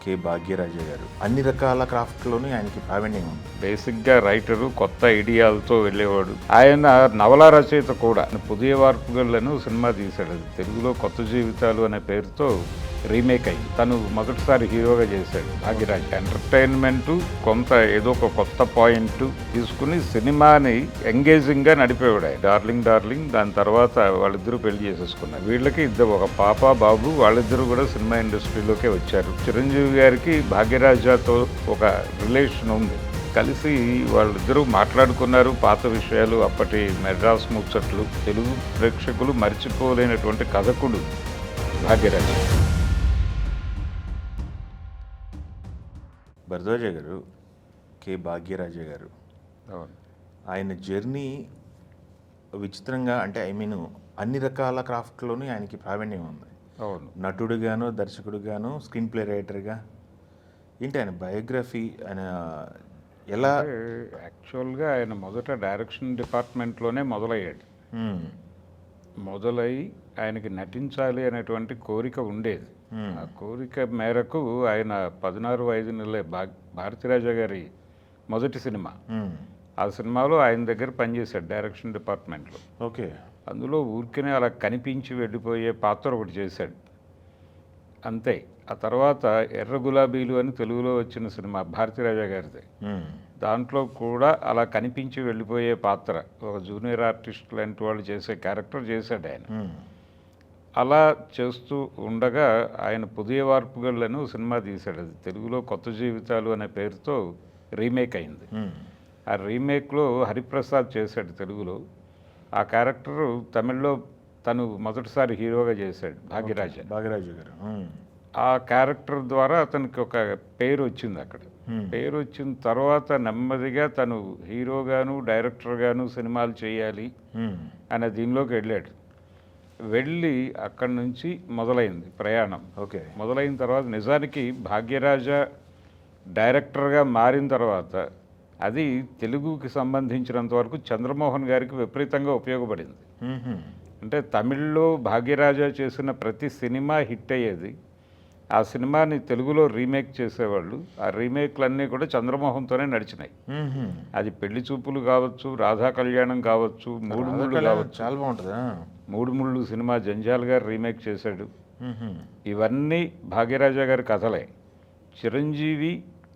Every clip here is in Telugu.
కె భాగ్యరాజు గారు అన్ని రకాల క్రాఫ్ట్లోనే ఆయనకి ప్రావీణ్యం ఉంది. బేసిక్గా రైటరు, కొత్త ఐడియాలతో వెళ్ళేవాడు. ఆయన నవలా రచయిత కూడా. పుదియ వార్పుగళ్ళను సినిమా తీశాడు. అది తెలుగులో కొత్త జీవితాలు అనే పేరుతో రీమేక్ అయింది. తను మొదటిసారి హీరోగా చేశాడు భాగ్యరాజ్. ఎంటర్టైన్మెంట్ కొంత ఏదో ఒక కొత్త పాయింట్ తీసుకుని సినిమాని ఎంగేజింగ్గా నడిపేవాడు ఆయన. డార్లింగ్ డార్లింగ్ దాని తర్వాత వాళ్ళిద్దరూ పెళ్లి చేసేసుకున్నారు. వీళ్ళకి ఇద్దరు, ఒక పాప బాబు. వాళ్ళిద్దరూ కూడా సినిమా ఇండస్ట్రీలోకే వచ్చారు. చిరంజీవి గారికి భాగ్యరాజాతో ఒక రిలేషన్ ఉంది. కలిసి వాళ్ళిద్దరూ మాట్లాడుకున్నారు పాత విషయాలు, అప్పటి మెడ్రాస్ ముచ్చట్లు. తెలుగు ప్రేక్షకులు మర్చిపోలేనటువంటి కథకుడు భాగ్యరాజు. భరద్వాజ గారు, కె భాగ్యరాజ గారు, ఆయన జర్నీ విచిత్రంగా, అంటే అన్ని రకాల క్రాఫ్ట్లోనే ఆయనకి ప్రావీణ్యం ఉంది. అవును. నటుడుగాను, దర్శకుడుగాను, స్క్రీన్ ప్లే రైటర్గా. ఏంటి ఆయన బయోగ్రఫీ, ఆయన ఎలా? యాక్చువల్గా ఆయన మొదట డైరెక్షన్ డిపార్ట్మెంట్లోనే మొదలయ్యాడు. మొదలై ఆయనకి నటించాలి అనేటువంటి కోరిక ఉండేది. ఆ కోరిక మేరకు ఆయన 16 నెలలే భారతీరాజా గారి మొదటి సినిమా. ఆ సినిమాలో ఆయన దగ్గర పనిచేశాడు డైరెక్షన్ డిపార్ట్మెంట్లో. ఓకే. అందులో ఊరికనే అలా కనిపించి వెళ్ళిపోయే పాత్ర ఒకటి చేశాడు అంతే. ఆ తర్వాత ఎర్ర గులాబీలు అని తెలుగులో వచ్చిన సినిమా భారతీరాజా గారిది. దాంట్లో కూడా అలా కనిపించి వెళ్ళిపోయే పాత్ర, ఒక జూనియర్ ఆర్టిస్ట్ లాంటి వాళ్ళు చేసే క్యారెక్టర్ చేశాడు ఆయన. అలా చేస్తూ ఉండగా ఆయన పుదియ వార్పుగళ్ళను సినిమా తీశాడు. అది తెలుగులో కొత్త జీవితాలు అనే పేరుతో రీమేక్ అయింది. ఆ రీమేక్లో హరిప్రసాద్ చేశాడు తెలుగులో. ఆ క్యారెక్టరు తమిళ్లో తను మొదటిసారి హీరోగా చేశాడు భాగ్యరాజు గారు. ఆ క్యారెక్టర్ ద్వారా అతనికి ఒక పేరు వచ్చింది అక్కడ. పేరు వచ్చిన తర్వాత నెమ్మదిగా తను హీరోగాను డైరెక్టర్గాను సినిమాలు చేయాలి అనే దీనిలోకి వెళ్ళి అక్కడి నుంచి మొదలైంది ప్రయాణం. ఓకే. మొదలైన తర్వాత నిజానికి భాగ్యరాజా డైరెక్టర్గా మారిన తర్వాత అది తెలుగుకి సంబంధించినంత వరకు చంద్రమోహన్ గారికి విపరీతంగా ఉపయోగపడింది. అంటే తమిళ్లో భాగ్యరాజా చేసిన ప్రతి సినిమా హిట్ అయ్యేది. ఆ సినిమాని తెలుగులో రీమేక్ చేసేవాళ్ళు. ఆ రీమేక్లన్నీ కూడా చంద్రమోహన్తోనే నడిచినాయి. అది పెళ్లి చూపులు కావచ్చు, రాధా కళ్యాణం కావచ్చు, మూడు ముళ్ళు కావచ్చు. చాలా బాగుంటుంది. మూడు ముళ్ళు సినిమా జంజాల్ గారు రీమేక్ చేశాడు. ఇవన్నీ భాగ్యరాజా గారి కథలే. చిరంజీవి,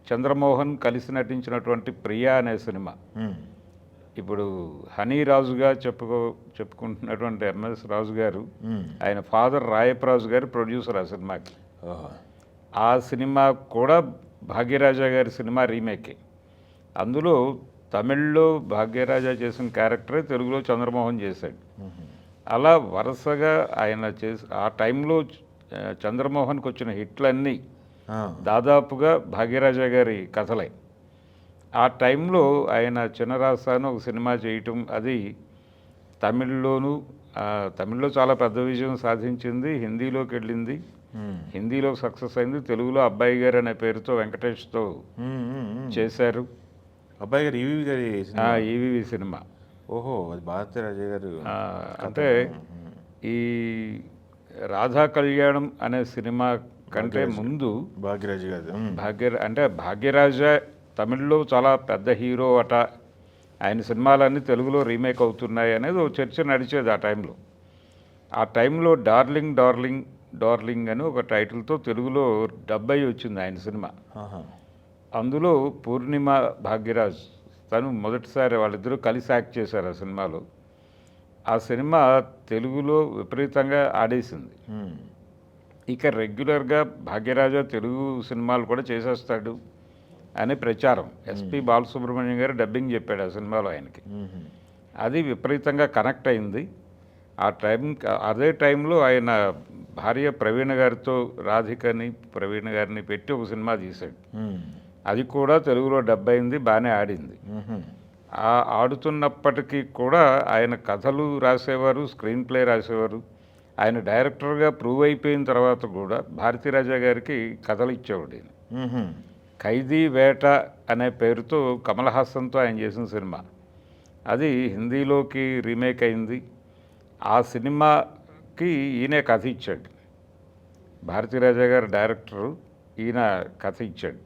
చంద్రమోహన్ కలిసి నటించినటువంటి ప్రియా అనే సినిమా, ఇప్పుడు హనీ రాజుగా చెప్పుకుంటున్నటువంటి ఎంఎస్ రాజు గారు, ఆయన ఫాదర్ రాయప్రాజు గారు ప్రొడ్యూసర్ ఆ సినిమాకి. ఆ సినిమా కూడా భాగ్యరాజా గారి సినిమా రీమేకే. అందులో తమిళ్లో భాగ్యరాజా చేసిన క్యారెక్టరే తెలుగులో చంద్రమోహన్ చేశాడు. అలా వరుసగా ఆయన ఆ టైంలో చంద్రమోహన్కి వచ్చిన హిట్లన్నీ దాదాపుగా భాగ్యరాజా గారి కథలే. ఆ టైంలో ఆయన చిన్నరాసాను ఒక సినిమా చేయటం, అది తమిళ్లో చాలా పెద్ద విజయం సాధించింది. హిందీలోకి వెళ్ళింది, హిందీలో సక్సెస్ అయింది. తెలుగులో అబ్బాయి గారు అనే పేరుతో వెంకటేష్తో చేశారు. అబ్బాయి గారు ఈవీవి సినిమా. ఓహో, అది భారతీరాజా గారు. అంటే ఈ రాధా కళ్యాణం అనే సినిమా కంటే ముందు భాగ్యరాజు గారు భాగ్యరాజా తమిళ్లో చాలా పెద్ద హీరో అట, ఆయన సినిమాలన్నీ తెలుగులో రీమేక్ అవుతున్నాయి అనేది ఒక చర్చ నడిచేది ఆ టైంలో. ఆ టైంలో డార్లింగ్ డార్లింగ్ డార్లింగ్ అని ఒక టైటిల్తో తెలుగులో డబ్ అయి వచ్చింది ఆయన సినిమా. అందులో పూర్ణిమ, భాగ్యరాజ్ తను మొదటిసారి వాళ్ళిద్దరూ కలిసి యాక్ట్ చేశారు ఆ సినిమాలో. ఆ సినిమా తెలుగులో విపరీతంగా ఆడేసింది. ఇక రెగ్యులర్గా భాగ్యరాజా తెలుగు సినిమాలు కూడా చేసేస్తాడు అనే ప్రచారం. ఎస్పి బాలసుబ్రహ్మణ్యం గారు డబ్బింగ్ చెప్పాడు ఆ సినిమాలో ఆయనకి. అది విపరీతంగా కనెక్ట్ అయింది. అదే టైంలో ఆయన భార్య ప్రవీణ గారితో రాధికని, ప్రవీణ గారిని పెట్టి ఒక సినిమా తీశాడు. అది కూడా తెలుగులో డబ్ అయింది, బాగానే ఆడింది. ఆడుతున్నప్పటికీ కూడా ఆయన కథలు రాసేవారు, స్క్రీన్ ప్లే రాసేవారు. ఆయన డైరెక్టర్గా ప్రూవ్ అయిపోయిన తర్వాత కూడా భారతీరాజా గారికి కథలు ఇచ్చేవాడు. ఖైదీ వేట అనే పేరుతో కమల్ హాసన్తో ఆయన చేసిన సినిమా, అది హిందీలోకి రీమేక్ అయింది. ఆ సినిమాకి ఈయనే కథ ఇచ్చాడు. భారతీరాజా గారు డైరెక్టరు, ఈయన కథ ఇచ్చాడు.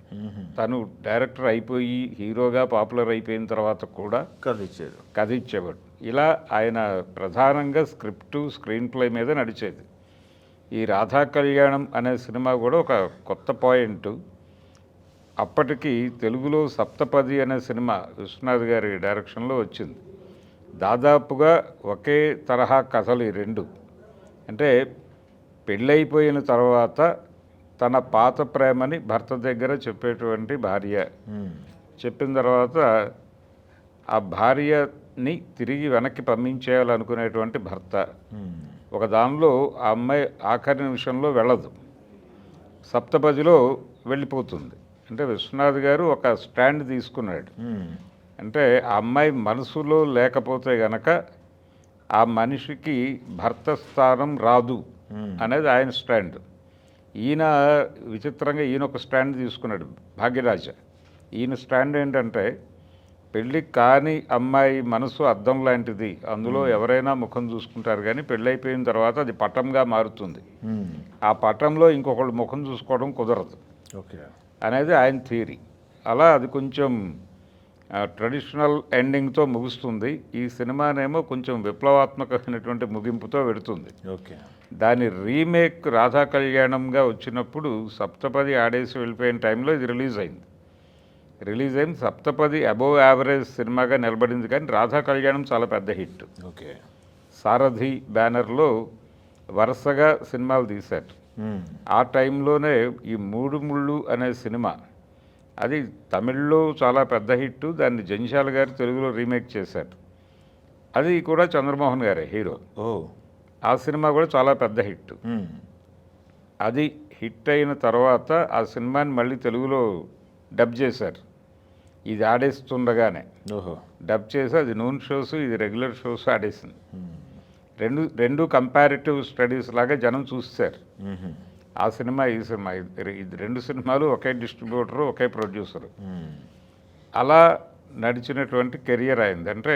తను డైరెక్టర్ అయిపోయి హీరోగా పాపులర్ అయిపోయిన తర్వాత కూడా కథ ఇచ్చేవాడు. ఇలా ఆయన ప్రధానంగా స్క్రీన్ ప్లే మీద నడిచేది. ఈ రాధా కళ్యాణం అనే సినిమా కూడా ఒక కొత్త పాయింట్. అప్పటికి తెలుగులో సప్తపది అనే సినిమా విశ్వనాథ్ గారి డైరెక్షన్లో వచ్చింది. దాదాపుగా ఒకే తరహా కథలు ఈ రెండు. అంటే పెళ్ళైపోయిన తర్వాత తన పాత ప్రేమని భర్త దగ్గర చెప్పేటువంటి భార్య, చెప్పిన తర్వాత ఆ భార్యని తిరిగి వెనక్కి పంపించేయాలనుకునేటువంటి భర్త. ఒక దానిలో ఆ అమ్మాయి ఆఖరి నిమిషంలో వెళ్ళదు, సప్తపదిలో వెళ్ళిపోతుంది. అంటే విశ్వనాథ్ గారు ఒక స్టాండ్ తీసుకున్నాడు. అంటే ఆ అమ్మాయి మనసులో లేకపోతే గనక ఆ మనిషికి భర్త స్థానం రాదు అనేది ఆయన స్టాండ్. ఈయన విచిత్రంగా ఈయన ఒక స్టాండ్ తీసుకున్నాడు, భాగ్యరాజ. ఈయన స్టాండ్ ఏంటంటే పెళ్ళి కాని అమ్మాయి మనసు అద్దం లాంటిది, అందులో ఎవరైనా ముఖం చూసుకుంటారు, కానీ పెళ్ళైపోయిన తర్వాత అది పటంగా మారుతుంది, ఆ పటంలో ఇంకొకళ్ళు ముఖం చూసుకోవడం కుదరదు అనేది ఆయన థియరీ. అలా అది కొంచెం ట్రెడిషనల్ ఎండింగ్తో ముగుస్తుంది. ఈ సినిమానేమో కొంచెం విప్లవాత్మకమైనటువంటి ముగింపుతో వెడుతుంది. దాని రీమేక్ రాధా కళ్యాణంగా వచ్చినప్పుడు సప్తపది ఆడేసి వెళ్ళిపోయిన టైంలో ఇది రిలీజ్ అయింది. సప్తపది అబోవ్ యావరేజ్ సినిమాగా నిలబడింది, కానీ రాధా కళ్యాణం చాలా పెద్ద హిట్. సారథి బ్యానర్లో వరుసగా సినిమాలు తీశారు. ఆ టైంలోనే ఈ మూడు ముళ్ళు అనే సినిమా, అది తమిళ్లో చాలా పెద్ద హిట్. దాన్ని జంజాల గారు తెలుగులో రీమేక్ చేశారు. అది కూడా చంద్రమోహన్ గారే హీరో. ఆ సినిమా కూడా చాలా పెద్ద హిట్. అది హిట్ అయిన తర్వాత ఆ సినిమాని మళ్ళీ తెలుగులో డబ్ చేశారు. ఇది ఆడేస్తుండగానే డబ్ చేసి అది నూన్ షోస్, ఇది రెగ్యులర్ షోస్ ఆడేసింది. రెండు కంపారిటివ్ స్టడీస్ లాగా జనం చూస్తారు. ఆ సినిమా ఈ సినిమా, ఇది రెండు సినిమాలు ఒకే డిస్ట్రిబ్యూటరు, ఒకే ప్రొడ్యూసరు. అలా నడిచినటువంటి కెరియర్ అయింది. అంటే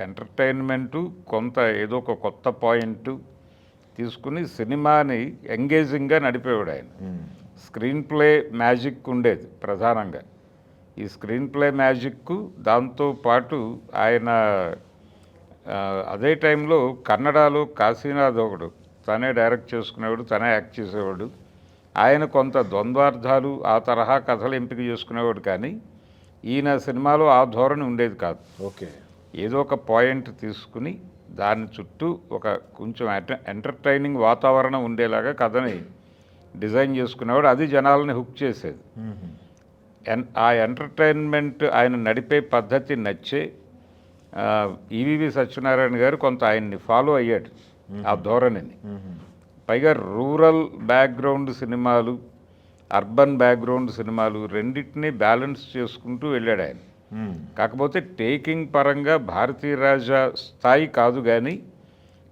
ఎంటర్టైన్మెంటు, కొంత ఏదో ఒక కొత్త పాయింట్ తీసుకుని సినిమాని ఎంగేజింగ్గా నడిపేవాడు ఆయన. స్క్రీన్ ప్లే మ్యాజిక్ ఉండేది ప్రధానంగా. ఈ స్క్రీన్ ప్లే మ్యాజిక్ దాంతోపాటు ఆయన అదే టైంలో కన్నడలో కాశీనాథ్ ఒకడు తనే డైరెక్ట్ చేసుకునేవాడు, తనే యాక్ట్ చేసేవాడు. ఆయన కొంత ద్వంద్వార్థాలు ఆ తరహా కథలు ఎంపిక చేసుకునేవాడు, కానీ ఈయన సినిమాలో ఆ ధోరణి ఉండేది కాదు. ఏదో ఒక పాయింట్ తీసుకుని దాని చుట్టూ ఒక కొంచెం ఎంటర్టైనింగ్ వాతావరణం ఉండేలాగా కథని డిజైన్ చేసుకునేవాడు. అది జనాలని హుక్ చేసేది. ఆ ఎంటర్టైన్మెంట్ ఆయన నడిపే పద్ధతి నచ్చే ఈవీవి సత్యనారాయణ గారు కొంత ఆయన్ని ఫాలో అయ్యాడు ఆ ధోరణిని. పైగా రూరల్ బ్యాక్గ్రౌండ్ సినిమాలు, అర్బన్ బ్యాక్గ్రౌండ్ సినిమాలు రెండింటినీ బ్యాలెన్స్ చేసుకుంటూ వెళ్ళాడు ఆయన. కాకపోతే టేకింగ్ పరంగా భారతీరాజా స్థాయి కాదు, కానీ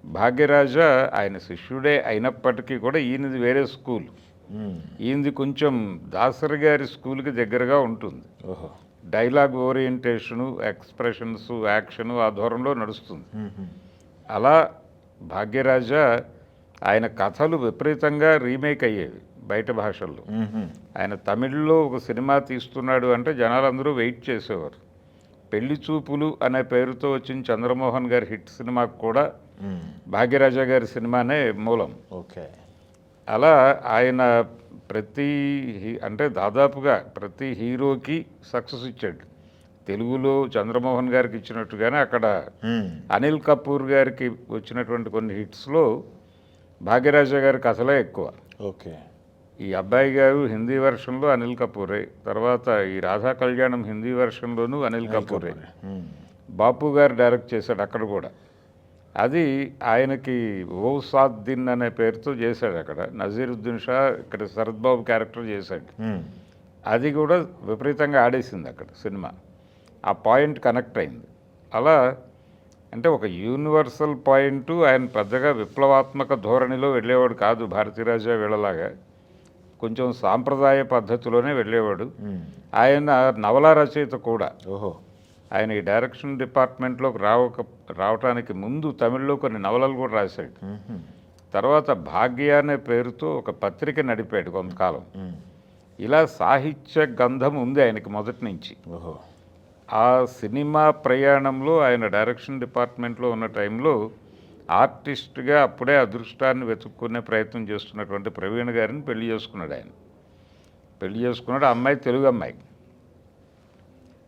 భాగ్యరాజా ఆయన శిష్యుడే అయినప్పటికీ కూడా ఈయనది వేరే స్కూల్. ఈయనది కొంచెం దాసరి గారి స్కూల్కి దగ్గరగా ఉంటుంది. డైలాగ్ ఓరియంటేషను, ఎక్స్ప్రెషన్స్, యాక్షను ఆ ధోరణిలో నడుస్తుంది. అలా భాగ్యరాజా ఆయన కథలు విపరీతంగా రీమేక్ అయ్యేవి బయట భాషల్లో. ఆయన తమిళ్లో ఒక సినిమా తీస్తున్నాడు అంటే జనాలందరూ వెయిట్ చేసేవారు. పెళ్లి చూపులు అనే పేరుతో వచ్చిన చంద్రమోహన్ గారి హిట్ సినిమాకు కూడా భాగ్యరాజా గారి సినిమానే మూలం. అలా ఆయన అంటే దాదాపుగా ప్రతి హీరోకి సక్సెస్ ఇచ్చాడు. తెలుగులో చంద్రమోహన్ గారికి ఇచ్చినట్టుగానే అక్కడ అనిల్ కపూర్ గారికి వచ్చినటువంటి కొన్ని హిట్స్లో భాగ్యరాజా గారి కథలే ఎక్కువ. ఈ అబ్బాయి గారు హిందీ వెర్షన్లో అనిల్ కపూరే, తర్వాత ఈ రాధా కళ్యాణం హిందీ వెర్షన్లోనూ అనిల్ కపూరే. బాపు గారు డైరెక్ట్ చేశాడు అక్కడ కూడా. అది ఆయనకి ఓ సాద్ దిన్ అనే పేరుతో చేశాడు అక్కడ. నజీరుద్దీన్ షా ఇక్కడ శరత్ బాబు క్యారెక్టర్ చేశాడు. అది కూడా విపరీతంగా ఆడేసింది అక్కడ సినిమా. ఆ పాయింట్ కనెక్ట్ అయింది. అలా అంటే ఒక యూనివర్సల్ పాయింట్. ఆయన పెద్దగా విప్లవాత్మక ధోరణిలో వెళ్ళేవాడు కాదు భారతీరాజా వీళ్ళలాగా. కొంచెం సాంప్రదాయ పద్ధతిలోనే వెళ్ళేవాడు. ఆయన నవలా రచయిత కూడా. ఆయన ఈ డైరెక్షన్ డిపార్ట్మెంట్లోకి రావటానికి ముందు తమిళ్లో కొన్ని నవలలు కూడా రాశాడు. తర్వాత భాగ్య అనే పేరుతో ఒక పత్రిక నడిపాడు కొంతకాలం. ఇలా సాహిత్య గంధం ఉంది ఆయనకి మొదటి నుంచి. ఓహో. ఆ సినిమా ప్రయాణంలో ఆయన డైరెక్షన్ డిపార్ట్మెంట్లో ఉన్న టైంలో ఆర్టిస్ట్గా అప్పుడే అదృష్టాన్ని వెతుక్కునే ప్రయత్నం చేస్తున్నటువంటి ప్రవీణ్ గారిని పెళ్లి చేసుకున్నాడు ఆయన. పెళ్లి చేసుకున్నాడు. ఆ అమ్మాయి తెలుగు అమ్మాయి.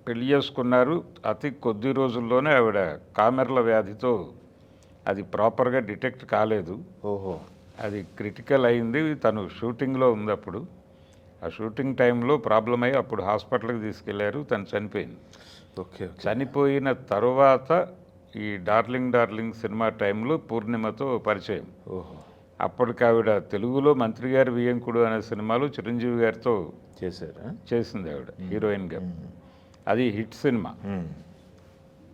పెళ్లి చేసుకున్నారు. అతి కొద్ది రోజుల్లోనే ఆవిడ కామెర్ల వ్యాధితో అది ప్రాపర్గా డిటెక్ట్ కాలేదు. ఓహో. అది క్రిటికల్ అయింది. తను షూటింగ్లో ఉంది అప్పుడు. ఆ షూటింగ్ టైంలో ప్రాబ్లం అయ్యి అప్పుడు హాస్పిటల్కి తీసుకెళ్లారు. తను చనిపోయింది. ఓకే. చనిపోయిన తరువాత ఈ డార్లింగ్ డార్లింగ్ సినిమా టైంలో పూర్ణిమతో పరిచయం. ఓహో. అప్పటికి ఆవిడ తెలుగులో మంత్రి గారి వియంకుడు అనే సినిమాలో చిరంజీవి గారితో చేశారా? చేసింది ఆవిడ హీరోయిన్గా. అది హిట్ సినిమా. మ్మ్.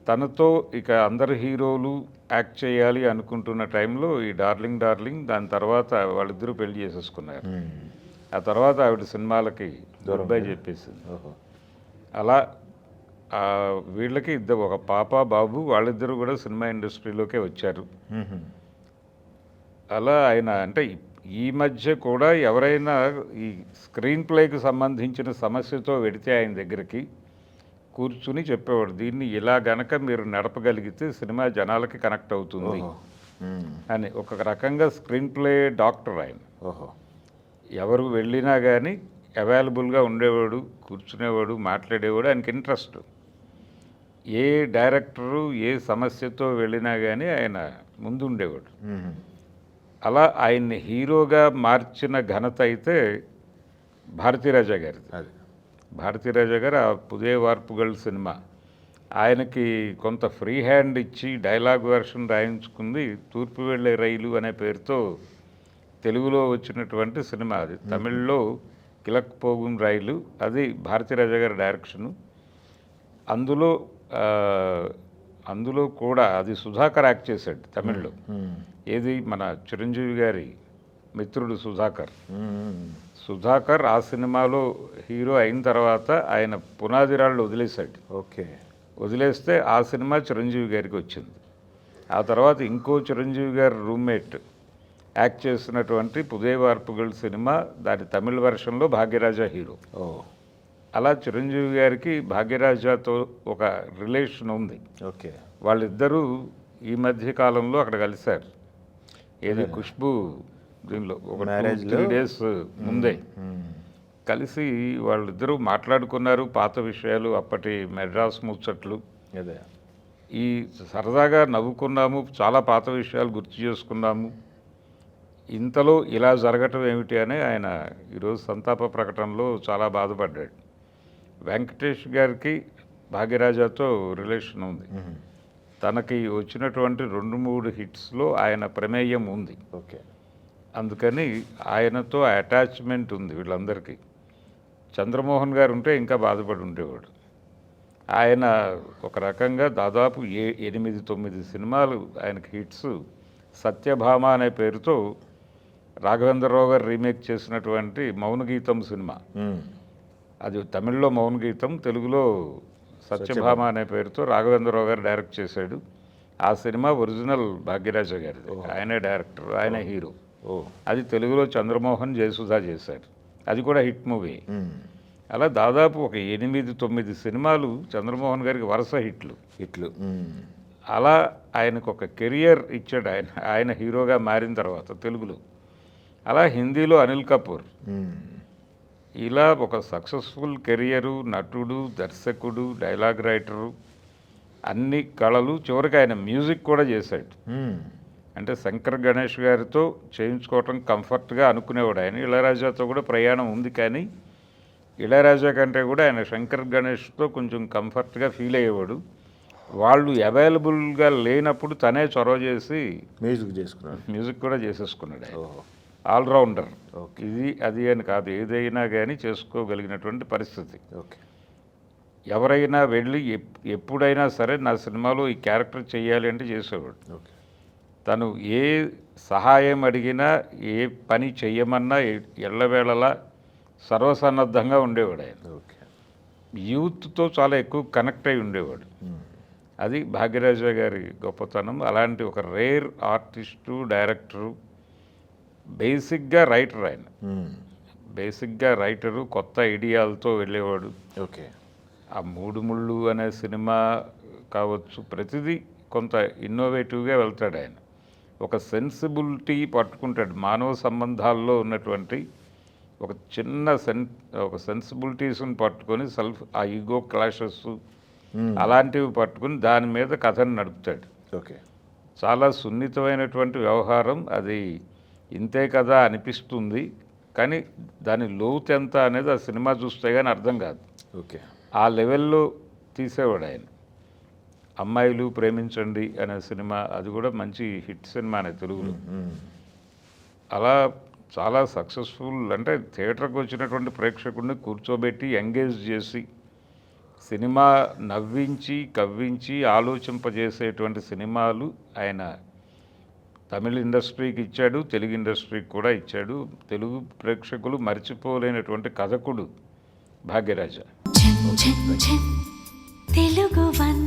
తనతో ఇక అందరు హీరోలు యాక్ట్ చేయాలి అనుకుంటున్న టైంలో ఈ డార్లింగ్ డార్లింగ్, దాని తర్వాత వాళ్ళిద్దరూ పెళ్లి చేసేసుకున్నారు. మ్మ్. ఆ తర్వాత ఆవిడ సినిమాలకి గుడ్ చెప్పేసింది. ఓహో. అలా వీళ్ళకి ఇద్దరు, ఒక పాప బాబు, వాళ్ళిద్దరూ కూడా సినిమా ఇండస్ట్రీలోకే వచ్చారు. మ్మ్. అలా ఆయన అంటే ఈ మధ్య కూడా ఎవరైనా ఈ స్క్రీన్ ప్లేకి సంబంధించిన సమస్యతో వెడితే ఆయన దగ్గరికి కూర్చుని చెప్పేవాడు, దీన్ని ఇలా గనక మీరు నడపగలిగితే సినిమా జనాలకి కనెక్ట్ అవుతుంది ఓహో. మ్మ్. అని. ఒక రకంగా స్క్రీన్ ప్లే డాక్టర్ ఆయన. ఓహో. ఎవరు వెళ్ళినా కానీ అవైలబుల్గా ఉండేవాడు, కూర్చునేవాడు, మాట్లాడేవాడు. ఆయనకి ఇంట్రెస్ట్. ఏ డైరెక్టరు ఏ సమస్యతో వెళ్ళినా కానీ ఆయన ముందు ఉండేవాడు. మ్మ్. అలా ఆయన్ని హీరోగా మార్చిన ఘనత అయితే భారతీరాజా గారిది. అది భారతీరాజా గారు ఆ పుదే వార్పుగల్ సినిమా ఆయనకి కొంత ఫ్రీ హ్యాండ్ ఇచ్చి డైలాగ్ వెర్షన్ రాయించుకుంది. తూర్పు వెళ్ళే రైలు అనే పేరుతో తెలుగులో వచ్చినటువంటి సినిమా. అది తమిళ్లో కిలక్ పోగుం రైలు. అది భారతీరాజా గారి డైరెక్షను. అందులో కూడా అది సుధాకర్ యాక్ట్ చేశాడు తమిళ్లో. మ్మ్. ఏది మన చిరంజీవి గారి మిత్రుడు సుధాకర్. మ్మ్. సుధాకర్ ఆ సినిమాలో హీరో అయిన తర్వాత ఆయన పునాదిరాళ్ళు వదిలేశాడు. ఓకే. వదిలేస్తే ఆ సినిమా చిరంజీవి గారికి వచ్చింది. ఆ తర్వాత ఇంకో చిరంజీవి గారి రూమ్మేట్ యాక్ట్ చేసినటువంటి పుదే వార్పుగల్ సినిమా, దాని తమిళ వెర్షన్లో భాగ్యరాజా హీరో. ఓ. అలా చిరంజీవి గారికి భాగ్యరాజాతో ఒక రిలేషన్ ఉంది. ఓకే. వాళ్ళిద్దరూ ఈ మధ్య కాలంలో అక్కడ కలిశారు. ఏది ఖుష్బూ దీనిలో ఒక మ్యారేజ్లో 3 days ముందే మ్మ్. కలిసి వాళ్ళిద్దరూ మాట్లాడుకున్నారు. పాత విషయాలు, అప్పటి మెడ్రాస్ ముచ్చట్లు. అదే. ఈ సరదాగా నవ్వుకున్నాము, చాలా పాత విషయాలు గుర్తు చేసుకున్నాము. ఇంతలో ఇలా జరగటం ఏమిటి అని ఆయన ఈరోజు సంతాప ప్రకటనలో చాలా బాధపడ్డాడు. వెంకటేష్ గారికి భాగ్యరాజాతో రిలేషన్ ఉంది. మ్మ్. తనకి వచ్చినటువంటి 2-3 హిట్స్లో ఆయన ప్రమేయం ఉంది. ఓకే. అందుకని ఆయనతో అటాచ్మెంట్ ఉంది వీళ్ళందరికీ. చంద్రమోహన్ గారు ఉంటే ఇంకా బాధపడి ఉండేవాడు. ఆయన ఒక రకంగా దాదాపు 8-9 సినిమాలు ఆయనకి హిట్స్. సత్యభామ అనే పేరుతో రాఘవేంద్రరావు గారు రీమేక్ చేసినటువంటి మౌనగీతం సినిమా. మ్మ్. అది తమిళ్లో మౌనగీతం, తెలుగులో సత్యభామ అనే పేరుతో రాఘవేంద్రరావు గారు డైరెక్ట్ చేశాడు. ఆ సినిమా ఒరిజినల్ భాగ్యరాజా గారిది. ఆయనే డైరెక్టర్, ఆయన హీరో. ఓ. అది తెలుగులో చంద్రమోహన్, జయసుధా చేశారు. అది కూడా హిట్ మూవీ. మ్మ్. అలా దాదాపు ఒక 8-9 సినిమాలు చంద్రమోహన్ గారికి వరుస హిట్లు. ఇట్లు. మ్మ్. అలా ఆయనకు ఒక కెరియర్ ఇచ్చాడు ఆయన హీరోగా మారిన తర్వాత తెలుగులో. అలా హిందీలో అనిల్ కపూర్. మ్మ్. ఇలా ఒక సక్సెస్ఫుల్ కెరియరు, నటుడు, దర్శకుడు, డైలాగ్ రైటరు, అన్ని కళలు. చివరికి ఆయన మ్యూజిక్ కూడా చేశాడు. మ్మ్. అంటే శంకర్ గణేష్ గారితో చేయించుకోవటం కంఫర్ట్గా అనుకునేవాడు ఆయన. ఇళయరాజాతో కూడా ప్రయాణం ఉంది, కానీ ఇళయరాజా కంటే కూడా ఆయన శంకర్ గణేష్తో కొంచెం కంఫర్ట్గా ఫీల్ అయ్యేవాడు. వాళ్ళు అవైలబుల్గా లేనప్పుడు తనే చొరవ చేసి మ్యూజిక్ చేసుకున్నాడు. మ్యూజిక్ కూడా చేసేసుకున్నాడు ఆయన. ఓహో. ఆల్రౌండర్. ఓకే. ఇది అది అని కాదు, ఏదైనా కానీ చేసుకోగలిగినటువంటి పరిస్థితి. ఓకే. ఎవరైనా వెళ్ళి ఎప్పుడైనా సరే నా సినిమాలో ఈ క్యారెక్టర్ చేయాలి అంటే చేసేవాడు. ఓకే. తను ఏ సహాయం అడిగినా, ఏ పని చెయ్యమన్నా ఎల్లవేళలా సర్వసన్నద్ధంగా ఉండేవాడు ఆయన. ఓకే. యూత్తో చాలా ఎక్కువ కనెక్ట్ అయి ఉండేవాడు. మ్మ్. అది భాగ్యరాజా గారి గొప్పతనం. అలాంటి ఒక రేర్ ఆర్టిస్టు, డైరెక్టరు, బేసిక్గా రైటర్ ఆయన. మ్మ్. బేసిక్గా రైటరు, కొత్త ఐడియాలతో వెళ్ళేవాడు. ఓకే. ఆ మూడు ముళ్ళు అనే సినిమా కావచ్చు, ప్రతిదీ కొంత ఇన్నోవేటివ్గా వెళ్తాడు ఆయన. ఒక సెన్సిబిలిటీ పట్టుకుంటాడు, మానవ సంబంధాల్లో ఉన్నటువంటి ఒక చిన్న ఒక సెన్సిబిలిటీస్ని పట్టుకొని ఆ ఈగో క్లాషెస్ అలాంటివి పట్టుకుని దాని మీద కథను నడుపుతాడు. ఓకే. చాలా సున్నితమైనటువంటి వ్యవహారం అది. ఇంతే కదా అనిపిస్తుంది, కానీ దాని లోతు ఎంత అనేది ఆ సినిమా చూస్తే కానీ అర్థం కాదు. ఓకే. ఆ లెవెల్లో తీసేవాడు ఆయన. అమ్మాయిలు ప్రేమించండి అనే సినిమా, అది కూడా మంచి హిట్ సినిమానే తెలుగులో. అలా చాలా సక్సెస్ఫుల్, అంటే థియేటర్కి వచ్చినటువంటి ప్రేక్షకుడిని కూర్చోబెట్టి ఎంగేజ్ చేసి సినిమా నవ్వించి కవ్వించి ఆలోచింపజేసేటువంటి సినిమాలు ఆయన తమిళ ఇండస్ట్రీకి ఇచ్చాడు, తెలుగు ఇండస్ట్రీకి కూడా ఇచ్చాడు. తెలుగు ప్రేక్షకులు మర్చిపోలేనటువంటి కథకుడు భాగ్యరాజ. తెలుగు వన్